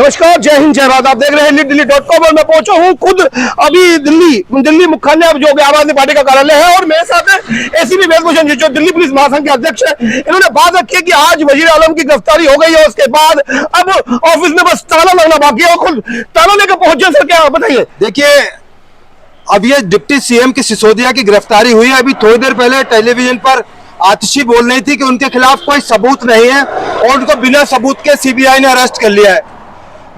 नमस्कार, जय हिंद, जय भारत। आप देख रहे हैं दिल्ली.com और मैं पहुंचा हूं खुद अभी दिल्ली मुख्यालय जो कि आम आदमी पार्टी का कार्यालय है। और मेरे साथ है एसीपी वेदभूषण जी जो दिल्ली पुलिस महासंघ के अध्यक्ष है। इन्होंने बात रखी है कि आज वजीर आलम की गिरफ्तारी हो गई है, उसके बाद अब ऑफिस में बस ताला लगना बाकी है। और खुद ताला लेकर पहुंचे सर, क्या बताइए? देखिए, अब ये डिप्टी सीएम की सिसोदिया की गिरफ्तारी हुई है। अभी थोड़ी देर पहले टेलीविजन पर आतिशी बोल रही थी कि उनके खिलाफ कोई सबूत नहीं है और उनको बिना सबूत के सीबीआई ने अरेस्ट कर लिया है।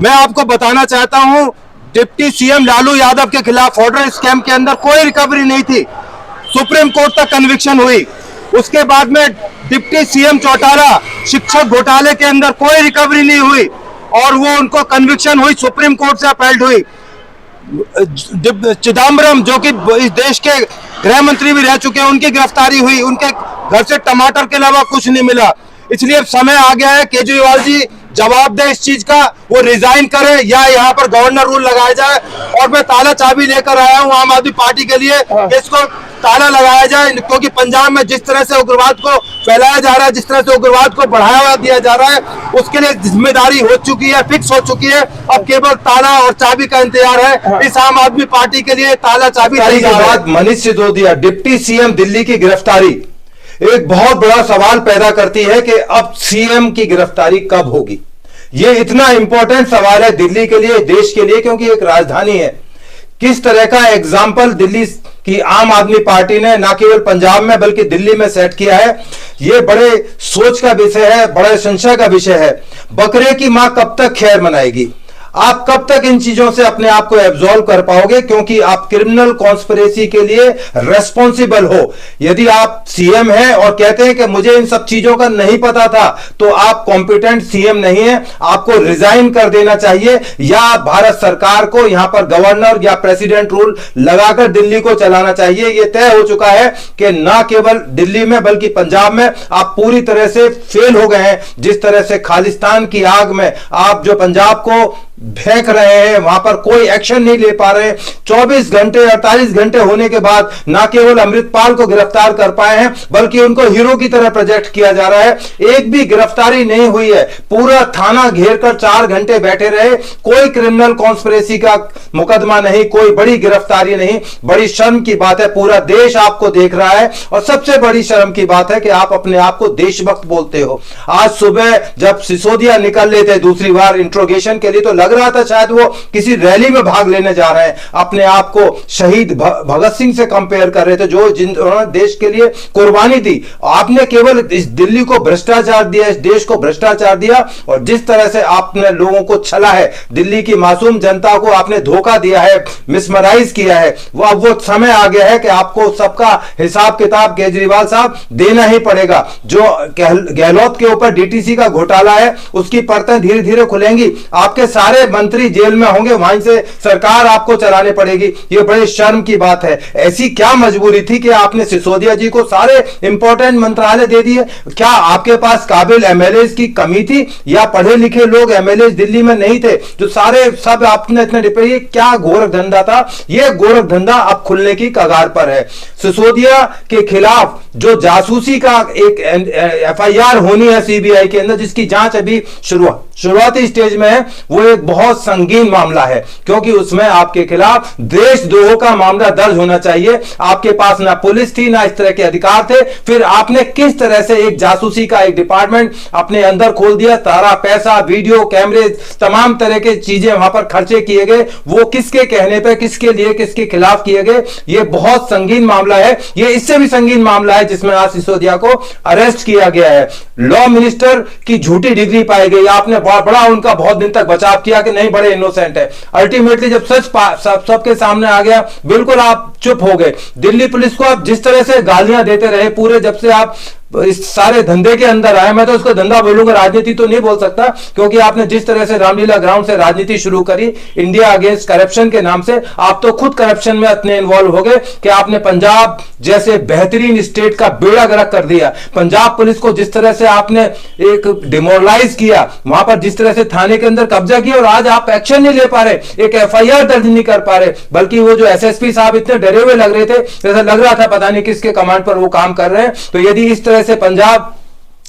मैं आपको बताना चाहता हूं, डिप्टी सीएम लालू यादव के खिलाफ ऑर्डर स्कैम के अंदर कोई रिकवरी नहीं थी। सुप्रीम कोर्ट तक कन्विक्शन हुई। उसके बाद में डिप्टी सीएम चौटाला शिक्षक घोटाले के अंदर कोई रिकवरी नहीं हुई और वो उनको कन्विक्शन हुई, सुप्रीम कोर्ट से अपील हुई। चिदम्बरम जो कि इस देश के गृह मंत्री भी रह चुके हैं, उनकी गिरफ्तारी हुई। उनके घर से टमाटर के अलावा कुछ नहीं मिला। इसलिए अब समय आ गया है केजरीवाल जी जवाब दें इस चीज का, वो रिजाइन करें या यहाँ पर गवर्नर रूल लगाया जाए। और मैं ताला चाबी लेकर आया हूँ आम आदमी पार्टी के लिए, इसको ताला लगाया जाए, क्योंकि पंजाब में जिस तरह से उग्रवाद को फैलाया जा रहा है, जिस तरह से उग्रवाद को बढ़ावा दिया जा रहा है, उसके लिए जिम्मेदारी हो चुकी है, फिक्स हो चुकी है। अब केवल ताला और चाबी का इंतजार है। इस आम आदमी पार्टी के लिए ताला चाबी बात मनीष सिसोदिया डिप्टी सीएम दिल्ली की गिरफ्तारी एक बहुत बड़ा सवाल पैदा करती है कि अब सीएम की गिरफ्तारी कब होगी। यह इतना इंपॉर्टेंट सवाल है दिल्ली के लिए, देश के लिए, क्योंकि एक राजधानी है। किस तरह का एग्जाम्पल दिल्ली की आम आदमी पार्टी ने न केवल पंजाब में बल्कि दिल्ली में सेट किया है, यह बड़े सोच का विषय है, बड़े संशय का विषय है। बकरे की मां कब तक खैर मनाएगी? आप कब तक इन चीजों से अपने आप को एब्जॉल्व कर पाओगे, क्योंकि आप क्रिमिनल कॉन्स्पिरेसी के लिए रेस्पॉन्सिबल हो। यदि आप सीएम हैं और कहते हैं कि मुझे इन सब चीजों का नहीं पता था, तो आप कॉम्पिटेंट सीएम नहीं है। आपको रिजाइन कर देना चाहिए या भारत सरकार को यहां पर गवर्नर या प्रेसिडेंट रूल लगाकर दिल्ली को चलाना चाहिए। यह तय हो चुका है कि न केवल दिल्ली में बल्कि पंजाब में आप पूरी तरह से फेल हो गए हैं। जिस तरह से खालिस्तान की आग में आप जो पंजाब को फेंक रहे हैं, वहां पर कोई एक्शन नहीं ले पा रहे। 24 घंटे 48 घंटे होने के बाद ना केवल अमृतपाल को गिरफ्तार कर पाए हैं, बल्कि उनको हीरो की तरह प्रोजेक्ट किया जा रहा है। एक भी गिरफ्तारी नहीं हुई है। पूरा थाना घेरकर 4 घंटे बैठे रहे। कोई क्रिमिनल कॉन्स्पिरेसी का मुकदमा नहीं, कोई बड़ी गिरफ्तारी नहीं। बड़ी शर्म की बात है, पूरा देश आपको देख रहा है। और सबसे बड़ी शर्म की बात है कि आप अपने आप को देशभक्त बोलते हो। आज सुबह जब सिसोदिया निकल लेते दूसरी बार इंट्रोगेशन के लिए, तो लग रहा था शायद वो किसी रैली में भाग लेने जा रहे हैं। अपने आप को शहीद भगत सिंह से कंपेयर कर रहे थे, जो जिन्होंने देश के लिए कुर्बानी दी। आपने केवल इस दिल्ली को भ्रष्टाचार दिया, इस देश को भ्रष्टाचार दिया। और जिस तरह से आपने लोगों को छला है, दिल्ली की मासूम जनता को आपने धोखा दिया है, मिसमराइज किया है, अब वो समय आ गया है कि आपको सबका हिसाब किताब केजरीवाल साहब देना ही पड़ेगा। जो गहलोत के ऊपर डीटीसी का घोटाला है, उसकी परतें धीरे धीरे खुलेंगी। आपके सारे मंत्री जेल में होंगे, वहीं से सरकार आपको चलानी पड़ेगी। यह बड़े शर्म की बात है। ऐसी क्या मजबूरी थी कि आपने सिसोदिया जी को सारे इंपॉर्टेंट मंत्रालय दे दिए? क्या आपके पास काबिल एमएलए की कमी थी या पढ़े लिखे लोग एमएलए दिल्ली में नहीं थे जो सारे सब आपने इतने डिपे? क्या गोरख धंधा था? यह गोरख धंधा अब खुलने की कगार पर है। सिसोदिया के खिलाफ जो जासूसी का एक एफआईआर होनी है सीबीआई के अंदर, जिसकी जांच अभी शुरुआती स्टेज में है, वो एक बहुत संगीन मामला है, क्योंकि उसमें आपके खिलाफ देशद्रोह का मामला दर्ज होना चाहिए। आपके पास ना पुलिस थी, ना इस तरह के अधिकार थे। फिर आपने किस तरह से एक जासूसी का एक डिपार्टमेंट अपने अंदर खोल दिया? सारा पैसा, वीडियो कैमरे, तमाम तरह के चीजें वहां पर खर्चे किए गए। वो किसके कहने पर, किसके लिए, किसके खिलाफ किए गए? ये बहुत संगीन मामला है। ये इससे भी संगीन मामला है जिसमें आज सिसोदिया को अरेस्ट किया गया है। लॉ मिनिस्टर की झूठी डिग्री पाई गई। आपने बड़ा उनका बहुत दिन तक बचाव किया कि नहीं, बड़े इनोसेंट है। अल्टीमेटली जब सच सबके सामने आ गया, बिल्कुल आप चुप हो गए। दिल्ली पुलिस को आप जिस तरह से गालियां देते रहे पूरे जब से आप इस सारे धंधे के अंदर आए, मैं तो उसको धंधा बोलूंगा, राजनीति तो नहीं बोल सकता, क्योंकि आपने जिस तरह से रामलीला ग्राउंड से राजनीति शुरू करी इंडिया अगेंस्ट करप्शन के नाम से, आप तो खुद करप्शन में इतने इन्वॉल्व हो गए कि आपने पंजाब जैसे बेहतरीन स्टेट का बेड़ा गर्क कर दिया। पंजाब पुलिस को जिस तरह से आपने एक डिमोरलाइज किया, वहां पर जिस तरह से थाने के अंदर कब्जा किया, और आज आप एक्शन नहीं ले पा रहे, एक एफआईआर दर्ज नहीं कर पा रहे। बल्कि वो जो एसएसपी साहब इतने डरे हुए लग रहे थे, जैसा लग रहा था पता नहीं किसके कमांड पर वो काम कर रहे हैं। तो यदि इस तरह से पंजाब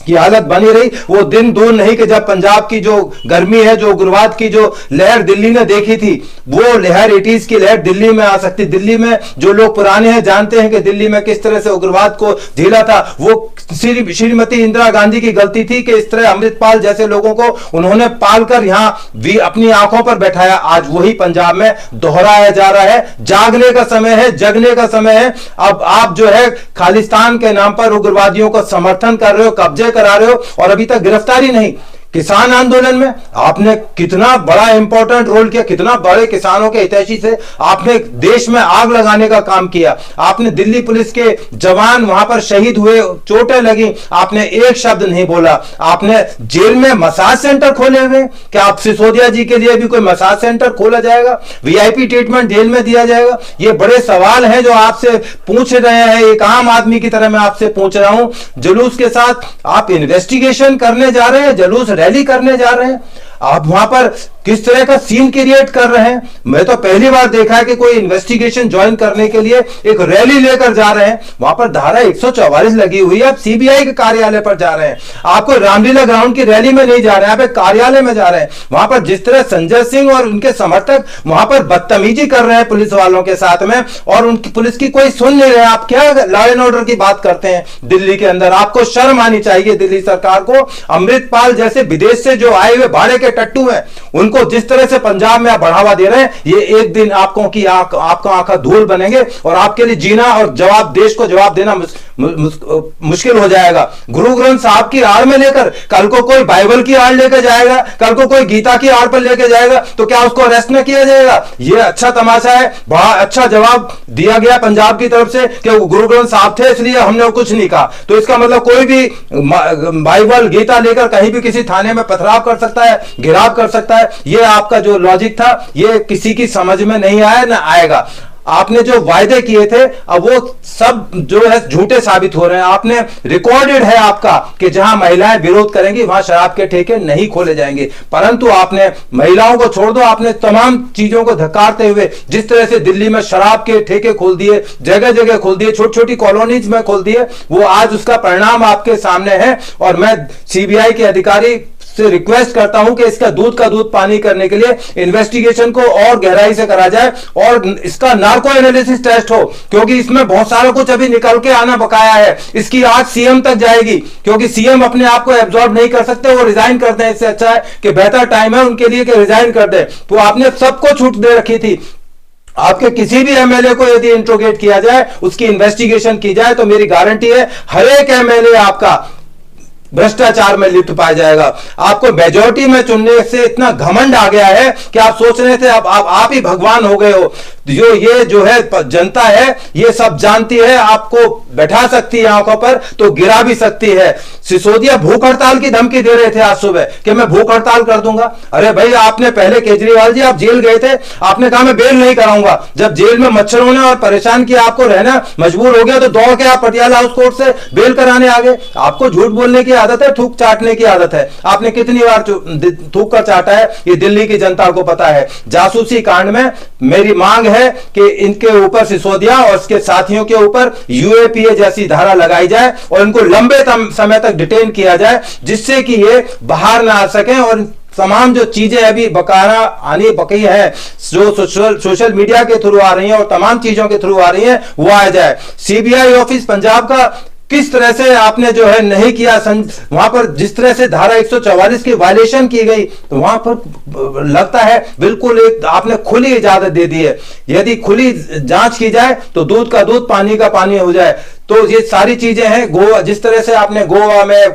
की हालत बनी रही। वो दिन दूर नहीं कि जब पंजाब की जो गर्मी है, जो उग्रवाद की जो लहर दिल्ली ने देखी थी, वो लहर 80s की लहर दिल्ली में आ सकती। दिल्ली में जो लोग पुराने हैं जानते हैं कि दिल्ली में किस तरह से उग्रवाद को झेला था। वो श्रीमती इंदिरा गांधी की गलती थी कि इस तरह अमृतपाल जैसे लोगों को उन्होंने पालकर यहां भी अपनी आंखों पर बैठाया। आज वही पंजाब में दोहराया जा रहा है। जागने का समय है, जगने का समय है। अब आप जो है खालिस्तान के नाम पर उग्रवादियों को समर्थन कर रहे हो, कब्जे करा रहे हो, और अभी तक गिरफ्तारी नहीं। किसान आंदोलन में आपने कितना बड़ा इंपॉर्टेंट रोल किया, कितना बड़े किसानों के हितैषी से आपने देश में आग लगाने का काम किया। आपने दिल्ली पुलिस के जवान वहां पर शहीद हुए, चोटें लगी, आपने एक शब्द नहीं बोला। आपने जेल में मसाज सेंटर खोले हुए, क्या आप सिसोदिया जी के लिए भी कोई मसाज सेंटर खोला जाएगा? वीआईपी ट्रीटमेंट जेल में दिया जाएगा? ये बड़े सवाल हैं जो आपसे पूछ रहे हैं। एक आम आदमी की तरह मैं आपसे पूछ रहा हूं। जुलूस के साथ आप इन्वेस्टिगेशन करने जा रहे हैं, जुलूस रैली करने जा रहे हैं, आप वहां पर किस तरह का सीन क्रिएट कर रहे हैं? मैं तो पहली बार देखा है कि कोई इन्वेस्टिगेशन ज्वाइन करने के लिए एक रैली लेकर जा रहे हैं। वहां पर धारा 144 लगी हुई है, आप सीबीआई के कार्यालय पर जा रहे हैं। आपको रामलीला ग्राउंड की रैली में नहीं जा रहे हैं, आप एक कार्यालय में जा रहे हैं। वहां पर जिस तरह संजय सिंह और उनके समर्थक वहां पर बदतमीजी कर रहे हैं पुलिस वालों के साथ में, और उनकी पुलिस की कोई सुन नहीं रहे। आप क्या लॉ एंड ऑर्डर की बात करते हैं दिल्ली के अंदर? आपको शर्म आनी चाहिए दिल्ली सरकार को। अमृतपाल जैसे विदेश से जो आए हुए भाड़े के टट्टू हैं, उनको जिस तरह से पंजाब में आप बढ़ावा दे रहे हैं, ये एक दिन आपका आंखा धूल बनेंगे और आपके लिए जीना और देश को जवाब देना मुश्किल हो जाएगा। गुरु ग्रंथ साहब की आड़ में लेकर कल को कोई बाइबल की आड़ लेकर जाएगा, कल को कोई गीता की आड़ पर लेकर जाएगा, तो क्या उसको अरेस्ट न किया जाएगा? ये अच्छा तमाशा है। बड़ा अच्छा जवाब दिया गया पंजाब की तरफ से कि गुरु ग्रंथ साहब थे इसलिए हमने कुछ नहीं कहा। तो इसका मतलब कोई भी बाइबल गीता लेकर कहीं भी किसी थाने में पथराव कर सकता है, गिराव कर सकता है। ये आपका जो लॉजिक था, ये किसी की समझ में नहीं आया, ना आएगा। आपने जो वायदे किए थे अब वो सब जो है झूठे साबित हो रहे हैं। आपने रिकॉर्डेड है आपका कि जहां महिलाएं विरोध करेंगी वहां शराब के ठेके नहीं खोले जाएंगे, परंतु आपने महिलाओं को छोड़ दो, आपने तमाम चीजों को धक्कारते हुए जिस तरह से दिल्ली में शराब के ठेके खोल दिए, जगह जगह खोल दिए, छोटी छोटी कॉलोनीज में खोल दिए, वो आज उसका परिणाम आपके सामने है। और मैं सीबीआई के अधिकारी से रिक्वेस्ट करता हूं कि इसका दूध का दूध पानी करने के लिए इन्वेस्टिगेशन को और गहराई से करा जाए और इसका नार्को एनालिसिस टेस्ट हो, क्योंकि इसमें बहुत सारा कुछ अभी निकल के आना बकाया है। इसकी आज सीएम तक जाएगी, क्योंकि सीएम अपने आप को एब्जॉर्ब नहीं कर सकते, वो रिजाइन करते हैं। इससे अच्छा है कि बेहतर टाइम है उनके लिए कि रिजाइन कर दे। तो आपने सबको छूट दे रखी थी। आपके किसी भी एमएलए को यदि इंट्रोगेट किया जाए, उसकी इन्वेस्टिगेशन की जाए, तो मेरी गारंटी है हर एक एमएलए आपका भ्रष्टाचार में लिप्त पाया जाएगा। आपको मेजोरिटी में चुनने से इतना घमंड आ गया है कि आप सोच रहे थे आप ही भगवान हो गए हो। ये जो है जनता है, ये सब जानती है, आपको बैठा सकती है आंखों पर तो गिरा भी सकती है। सिसोदिया भूख हड़ताल की धमकी दे रहे थे आज सुबह कि मैं भूख हड़ताल कर दूंगा। अरे भाई, आपने पहले केजरीवाल जी आप जेल गए थे, आपने कहा मैं बेल नहीं कराऊंगा। जब जेल में मच्छरों ने और परेशान किया, आपको रहना मजबूर हो गया, तो दौड़ के आप पटियाला हाउस कोर्ट से बेल कराने आ गए। आपको झूठ बोलने की आदत है, थूक चाटने की आदत है। आपने कितनी बार थूक कर चाटा है, ये दिल्ली की जनता को पता है। जासूसी कांड में मेरी मांग है कि इनके ऊपर, सिसोदिया और इसके साथियों के ऊपर यूएपीए जैसी धारा लगाई जाए और इनको लंबे समय तक डिटेन किया जाए, जिससे कि ये बाहर ना आ सकें और तमाम जो चीजें अभी बकाया आनी बकी है, जो सोशल मीडिया के थ्रू आ रही हैं और तमाम चीजों के थ्रू आ रही हैं, वो आ जाए। सीबीआई ऑफिस पंजाब का किस तरह से आपने जो है नहीं किया, वहां पर जिस तरह से धारा 144 की वायलेशन की गई, तो वहां पर लगता है बिल्कुल एक आपने खुली इजाजत दे दी है। यदि खुली जांच की जाए तो दूध का दूध पानी का पानी हो जाए। तो ये सारी चीजें हैं। गोवा, जिस तरह से आपने गोवा में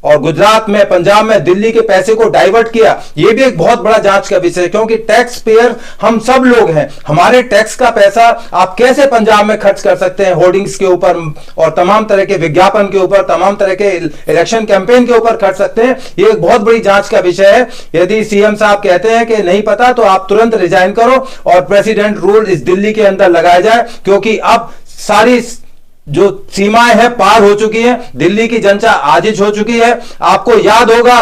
और गुजरात में, पंजाब में दिल्ली के पैसे को डाइवर्ट किया, यह भी एक बहुत बड़ा जांच का विषय है, क्योंकि टैक्स पेयर हम सब लोग हैं। हमारे टैक्स का पैसा आप कैसे पंजाब में खर्च कर सकते हैं होर्डिंग्स के ऊपर और तमाम तरह के विज्ञापन के ऊपर, तमाम तरह के इलेक्शन कैंपेन के ऊपर खर्च सकते हैं? ये एक बहुत बड़ी जांच का विषय है। यदि सीएम साहब कहते हैं कि नहीं पता, तो आप तुरंत रिजाइन करो और प्रेसिडेंट रूल इस दिल्ली के अंदर लगाया जाए, क्योंकि अब सारी जो सीमाएं हैं पार हो चुकी हैं। दिल्ली की जनता आजिज हो चुकी है। आपको याद होगा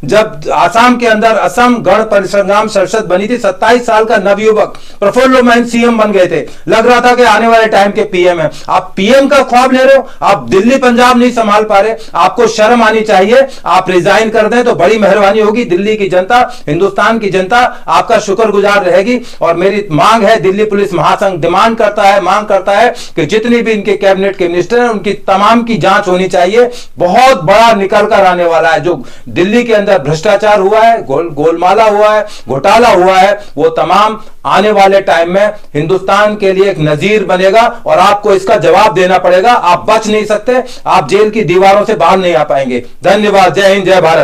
जब आसाम के अंदर असम गण परिसंग्राम संसद बनी थी, 27 साल का नवयुवक प्रफुल्ल लोमाइन सीएम बन गए थे। लग रहा था कि आने वाले टाइम के पीएम है। आप पीएम का ख्वाब ले रहे हो, आप दिल्ली पंजाब नहीं संभाल पा रहे। आपको शर्म आनी चाहिए। आप रिजाइन कर दें तो बड़ी मेहरबानी होगी। दिल्ली की जनता, हिंदुस्तान की जनता आपका शुक्रगुजार रहेगी। और मेरी मांग है, दिल्ली पुलिस महासंघ डिमांड करता है, मांग करता है कि जितनी भी इनके कैबिनेट के मिनिस्टर हैं उनकी तमाम की जांच होनी चाहिए। बहुत बड़ा निकल कर आने वाला है। जो दिल्ली के अंदर भ्रष्टाचार हुआ है, गोलमाला हुआ है, घोटाला हुआ है, वो तमाम आने वाले टाइम में हिंदुस्तान के लिए एक नजीर बनेगा और आपको इसका जवाब देना पड़ेगा। आप बच नहीं सकते, आप जेल की दीवारों से बाहर नहीं आ पाएंगे। धन्यवाद। जय हिंद, जय भारत।